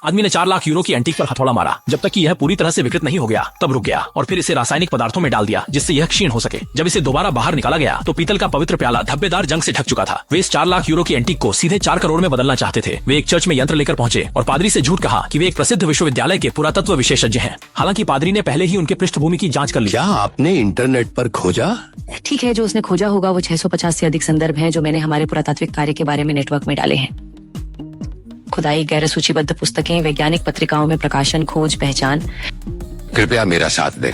आदमी ने 4 लाख यूरो की एंटीक पर हथौड़ा मारा। जब तक कि यह पूरी तरह से विकृत नहीं हो गया तब रुक गया और फिर इसे रासायनिक पदार्थों में डाल दिया जिससे यह क्षीण हो सके। जब इसे दोबारा बाहर निकाला गया तो पीतल का पवित्र प्याला धब्बेदार जंग से ढक चुका था। वे इस 4 लाख यूरो की एंटीक को सीधे 4 करोड़ में बदलना चाहते थे। वे एक चर्च में यंत्र लेकर पहुंचे और पादरी से झूठ कहा कि वे एक प्रसिद्ध विश्वविद्यालय के पुरातत्व विशेषज्ञ हैं। हालांकि पादरी ने पहले ही उनके पृष्ठभूमि की जांच कर ली। क्या आपने इंटरनेट पर खोजा? ठीक है, जो उसने खोजा होगा वो 650 से अधिक संदर्भ हैं जो मैंने हमारे पुरातात्विक कार्य के बारे में नेटवर्क में डाले हैं। खुदाई, गैर सूचीबद्ध पुस्तकें, वैज्ञानिक पत्रिकाओं में प्रकाशन, खोज, पहचान। कृपया मेरा साथ दे।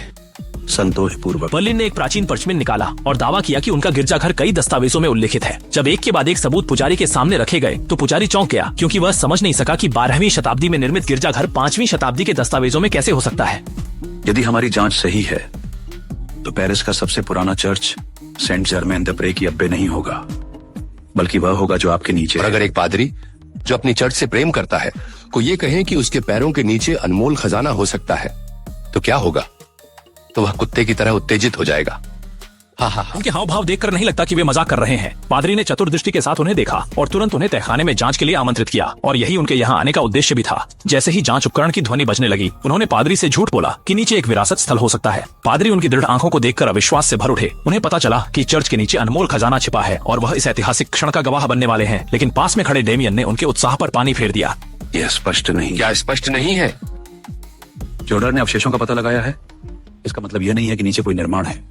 संतोष पूर्वक। बर्लिन ने एक प्राचीन परचमेन निकाला और दावा किया कि उनका गिरजाघर कई दस्तावेजों में उल्लिखित है। जब एक के बाद एक सबूत पुजारी के सामने रखे गए तो पुजारी चौंक गया क्योंकि वह समझ नहीं सका कि 12वीं शताब्दी में निर्मित गिरजाघर 5वीं शताब्दी के दस्तावेजों में कैसे हो सकता है। यदि हमारी जांच सही है तो पेरिस का सबसे पुराना church Saint Germain des Pres की अब्बे नहीं होगा, बल्कि वह होगा जो आपके नीचे। और अगर एक पादरी जो अपनी चर्च से प्रेम करता है को ये कहें कि उसके पैरों के नीचे अनमोल खजाना हो सकता है तो क्या होगा? तो वह कुत्ते की तरह उत्तेजित हो जाएगा। हाँ। उनके हाव भाव देखकर नहीं लगता कि वे मजाक कर रहे हैं। पादरी ने चतुर्दृष्टि के साथ उन्हें देखा और तुरंत उन्हें तहखाने में जांच के लिए आमंत्रित किया और यही उनके यहाँ आने का उद्देश्य भी था। जैसे ही जांच उपकरण की ध्वनि बजने लगी उन्होंने पादरी से झूठ बोला कि नीचे एक विरासत स्थल हो सकता है। पादरी उनकी दृढ़ आंखों को देखकर अविश्वास से भर उठे। उन्हें पता चला कि चर्च के नीचे अनमोल खजाना छिपा है और वह इस ऐतिहासिक क्षण का गवाह बनने वाले हैं। लेकिन पास में खड़े डेमियन ने उनके उत्साह पर पानी फेर दिया। यह स्पष्ट नहीं। क्या स्पष्ट नहीं है? जोडर ने अवशेषों का पता लगाया है। इसका मतलब यह नहीं है कि नीचे कोई निर्माण है।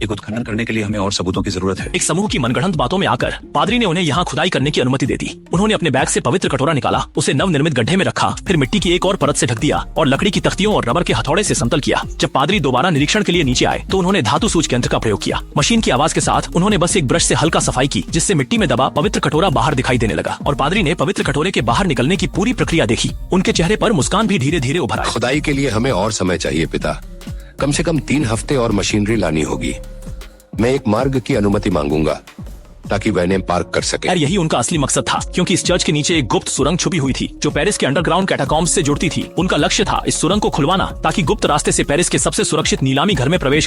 एक उत्खनन करने के लिए हमें और सबूतों की जरूरत है। एक समूह की मनगढ़ंत बातों में आकर पादरी ने उन्हें यहाँ खुदाई करने की अनुमति दे दी। उन्होंने अपने बैग से पवित्र कटोरा निकाला, उसे नवनिर्मित गड्ढे में रखा, फिर मिट्टी की एक और परत से ढक दिया और लकड़ी की तख्तियों और रबर के हथौड़े से समतल किया। जब पादरी दोबारा निरीक्षण के लिए नीचे आए तो उन्होंने धातु सूच यंत्र का प्रयोग किया। मशीन की आवाज के साथ उन्होंने बस एक ब्रश से हल्का सफाई की जिससे मिट्टी में दबा पवित्र कटोरा बाहर दिखाई देने लगा और पादरी ने पवित्र कटोरे के बाहर निकलने की पूरी प्रक्रिया देखी। उनके चेहरे पर मुस्कान भी धीरे धीरे उभर आई। खुदाई के लिए हमें और समय चाहिए पिता। कम से कम 3 हफ्ते और मशीनरी लानी होगी। मैं एक मार्ग की अनुमति मांगूंगा ताकि वह इन्हें पार्क कर सके। यार यही उनका असली मकसद था क्योंकि इस चर्च के नीचे एक गुप्त सुरंग छुपी हुई थी जो पेरिस के अंडरग्राउंड कैटाकॉम्ब्स से जुड़ती थी। उनका लक्ष्य था इस सुरंग को खुलवाना ताकि गुप्त रास्ते से पेरिस के सबसे सुरक्षित नीलामी घर में प्रवेश